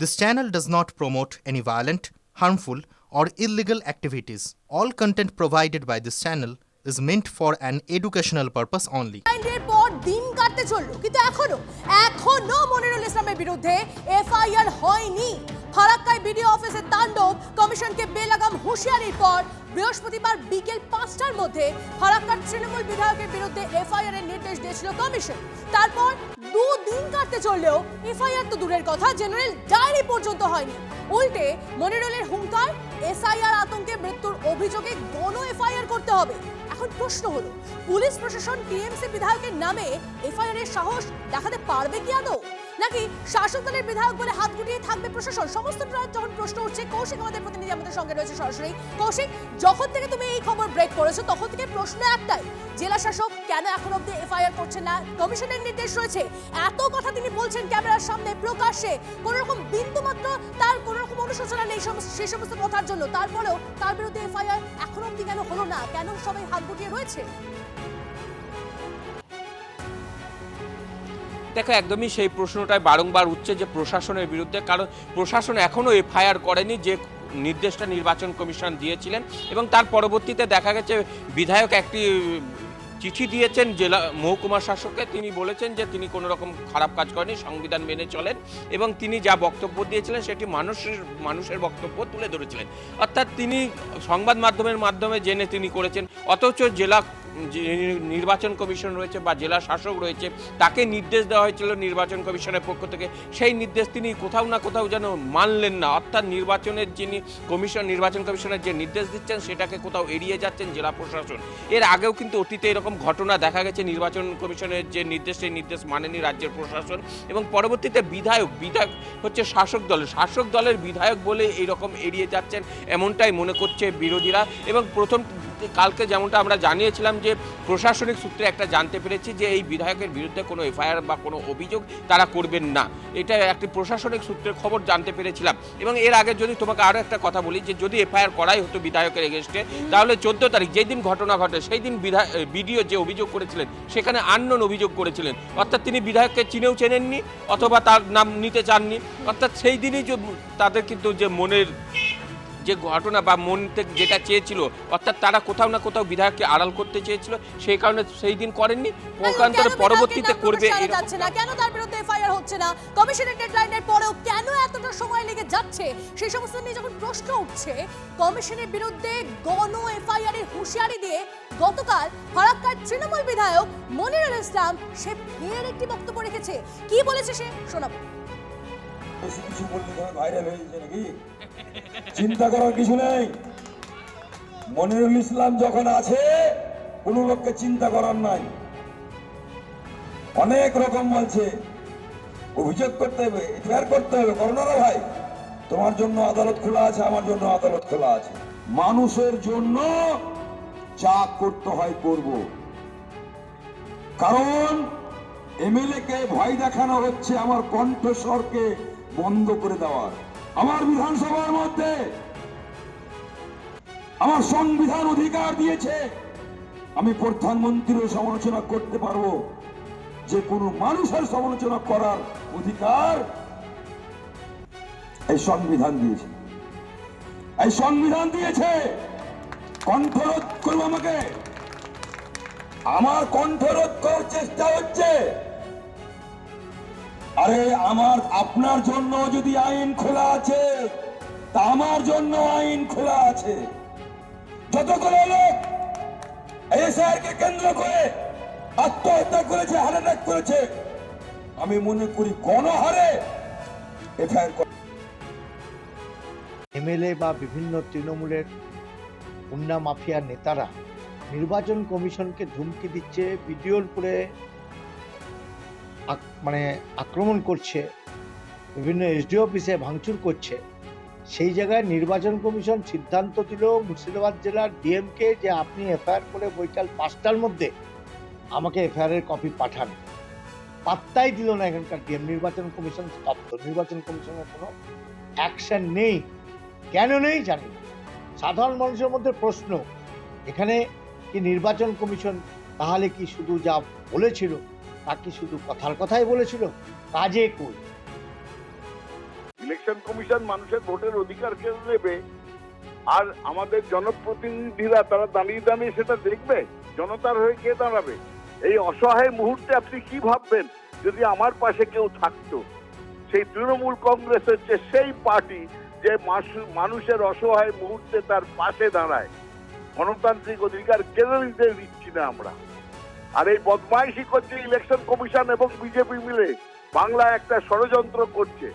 This channel does not promote any violent, harmful, or illegal activities. All content provided by this channel is meant for an educational purpose only. এর পর দিন কাটতে চললো, কিন্তু এখনো মনিরুল ইসলামের বিরুদ্ধে এফআইআর হয়নি। ফারাক্কায় বিডিও অফিসের তাণ্ডব, কমিশনকে বেলাগাম হুঁশিয়ারির পর বৃহস্পতিবার বিকেল 5টার মধ্যে ফারাক্কার তৃণমূল বিধায়কের বিরুদ্ধে এফআইআর এর নির্দেশ দিয়েছিল কমিশন। তারপর দুদিন কাটতে চললেও এফআইআর তো দূরের কথা, জেনারেল ডায়েরি পর্যন্ত হয়নি। উল্টে মনিরুলের হুঙ্কার, এসআইআর আতঙ্কে মৃত্যুর অভিযোগে গণ এফআইআর করতে হবে। এখন প্রশ্ন হলো, পুলিশ প্রশাসন টিএমসি বিধায়কের নামে এফআইআর এর সাহস দেখাতে পারবে কি আদৌ, নাকি শাসক দলের বিধায়ক বলে হাত গুটিয়ে থাকবে প্রশাসন? সমস্তটা যখন প্রশ্ন উঠছে, কৌশিক আমাদের প্রতিনিধি আমাদের সঙ্গে রয়েছে সরাসরি। কৌশিক, যখন থেকে তুমি এই খবর ব্রেক করেছো তখন থেকে প্রশ্ন একটাই, জেলা শাসক কেন এখন অব্দি এফআইআর করছেন না? কমিশনের নির্দেশ রয়েছে, এত কথা তিনি বলছেন ক্যামেরার সামনে প্রকাশ্যে, কোন রকম বিন্দু মাত্র তার কোন রকম অনুশোচনা নেই সেই সমস্ত কথার জন্য, তারপরেও তার বিরুদ্ধে এফআইআর এখন অব্দি কেন হলো না? কেন সবাই হাত গুটিয়ে রয়েছে? দেখো, একদমই সেই প্রশ্নটাই বারংবার উঠছে যে প্রশাসনের বিরুদ্ধে, কারণ প্রশাসন এখনও এফআইআর করেনি যে নির্দেশটা নির্বাচন কমিশন দিয়েছিলেন। এবং তার পরবর্তীতে দেখা গেছে বিধায়ক একটি চিঠি দিয়েছেন জেলা মহকুমা শাসককে। তিনি বলেছেন যে তিনি কোনো রকম খারাপ কাজ করেনি, সংবিধান মেনে চলেন, এবং তিনি যা বক্তব্য দিয়েছিলেন সেটি মানুষের বক্তব্য তুলে ধরেছিলেন। অর্থাৎ তিনি সংবাদ মাধ্যমে জেনে তিনি করেছেন, অথচ জেলা নির্বাচন কমিশন রয়েছে বা জেলা শাসক রয়েছে, তাকে নির্দেশ দেওয়া হয়েছিল নির্বাচন কমিশনের পক্ষ থেকে, সেই নির্দেশ তিনি কোথাও না কোথাও যেন মানলেন না। অর্থাৎ নির্বাচন কমিশনের যে নির্দেশ দিচ্ছেন সেটাকে কোথাও এড়িয়ে যাচ্ছেন জেলা প্রশাসন। এর আগেও কিন্তু অতীতে এরকম ঘটনা দেখা গেছে, নির্বাচন কমিশনের যে নির্দেশ সেই নির্দেশ মানেনি রাজ্যের প্রশাসন, এবং পরবর্তীতে বিধায়ক হচ্ছে শাসক দলের বিধায়ক বলে এইরকম এড়িয়ে যাচ্ছেন, এমনটাই মনে করছে বিরোধীরা। এবং কালকে যেমনটা আমরা জানিয়েছিলাম যে প্রশাসনিক সূত্রে একটা জানতে পেরেছি যে এই বিধায়কের বিরুদ্ধে কোনো এফআইআর বা কোনো অভিযোগ তারা করবেন না, এটা একটি প্রশাসনিক সূত্রের খবর জানতে পেরেছিলাম। এবং এর আগে যদি তোমাকে আরও একটা কথা বলি, যে যদি এফআইআর করাই হতো বিধায়কের এগেনস্টে, তাহলে 14 তারিখ যেই দিন ঘটনা ঘটে সেই দিন বিডিও যে অভিযোগ করেছিলেন সেখানে আননোন অভিযোগ করেছিলেন, অর্থাৎ তিনি বিধায়ককে চেনেননি অথবা তার নাম নিতে চাননি। অর্থাৎ সেই দিনই তাদের কিন্তু যে মনের যে ঘটনা বা মন থেকে যেটা চেয়েছিল, অর্থাৎ তারা কোথাও না কোথাও বিধায়ককে আড়াল করতে চেয়েছিল, সেই কারণে সেই দিন করেননি, পক্ষান্তরে পরবর্তীতে করবে। কেন তার বিরুদ্ধে এফআইআর হচ্ছে না? কমিশনের ডেডলাইনের পরেও কেন এতটা সময় লেগে যাচ্ছে? সেই সমস্ত নিয়ে যখন প্রশ্ন উঠছে, কমিশনের বিরুদ্ধে গণ এফআইআর এর হুঁশিয়ারি দিয়ে গতকাল ফারাক্কার তৃণমূল বিধায়ক মনিরুল ইসলাম সে ফের একটি বক্তব্য রেখেছে। কি বলেছে সে শোনাবো। কিছু বললে ভাইরাল হয়ে যাচ্ছে নাকি? চিন্তা করার কিছু নেই। মনিরুল ইসলাম যখন আছে, কোন লোককে চিন্তা করার নাই। অনেক রকম বলছে, অভিযোগ করতে হবে, এফআইআর করতে হবে, করো না ভাই। তোমার জন্য আদালত খোলা আছে, আমার জন্য আদালত খোলা আছে। মানুষের জন্য যা করতে হয় করব, কারণ এমএলএ কে ভয় দেখানো হচ্ছে আমার কণ্ঠস্বরকে বন্ধ করে দেওয়ার। আমার বিধানসভার মধ্যে আমার সংবিধান অধিকার দিয়েছে, আমি প্রধানমন্ত্রীর সমালোচনা করতে পারবো, যে কোনো মানুষের সমালোচনা করার অধিকার এই সংবিধান দিয়েছে। এই সংবিধান দিয়েছে, কণ্ঠরোধ করবো আমাকে, আমার কণ্ঠরোধ করার চেষ্টা হচ্ছে। আরে আপনার জন্য যদি আইন খোলা আছে, তা আমার জন্য আইন খোলা আছে। যতগুলো লোক এসআইআর কে কেন্দ্র করে আত্মহত্যা করেছে, হার্ট অ্যাটাক করেছে, আমি মনে করি গণহারে এফআইআর এমএলএ বা বিভিন্ন তৃণমূলের গুন্ডা মাফিয়ার নেতারা নির্বাচন কমিশনকে ধুমকি দিচ্ছে, ভিডিওর উপরে আক্রমণ করছে, বিভিন্ন এসডিও অফিসে ভাঙচুর করছে। সেই জায়গায় নির্বাচন কমিশন সিদ্ধান্ত দিল মুর্শিদাবাদ জেলার ডিএমকে যে আপনি এফআইআর করে বৈকাল 5টার মধ্যে আমাকে এফআইআর এর কপি পাঠান। পাত্তাই দিল না এখানকার ডিএম। নির্বাচন কমিশন স্তব্ধ, নির্বাচন কমিশনের কোনো অ্যাকশন নেই। কেন নেই জানি না। সাধারণ মানুষের মধ্যে প্রশ্ন, এখানে কি নির্বাচন কমিশন তাহলে কি শুধু যা বলেছিল তা কি শুধু কথার কথাই বলেছিল, কাজে কই? ইলেকশন কমিশন মানুষের ভোটের অধিকার কেড়ে নেবে, আর আমাদের জনপ্রতিনিধিরা তারা দাঁড়িয়ে দাঁড়িয়ে সেটা দেখবে? জনতার হয়ে কে দাঁড়াবে? এই অসহায় মুহূর্তে আপনি কি ভাববেন যদি আমার পাশে কেউ থাকতো? সেই তৃণমূল কংগ্রেস হচ্ছে সেই পার্টি যে মানুষের অসহায় মুহূর্তে তার পাশে দাঁড়ায়। গণতান্ত্রিক অধিকার কেড়ে নিতে দিচ্ছি না আমরা। আর এই বদমাইশি করছে ইলেকশন কমিশন এবং বিজেপি মিলে, বাংলায় একটা ষড়যন্ত্র করছে।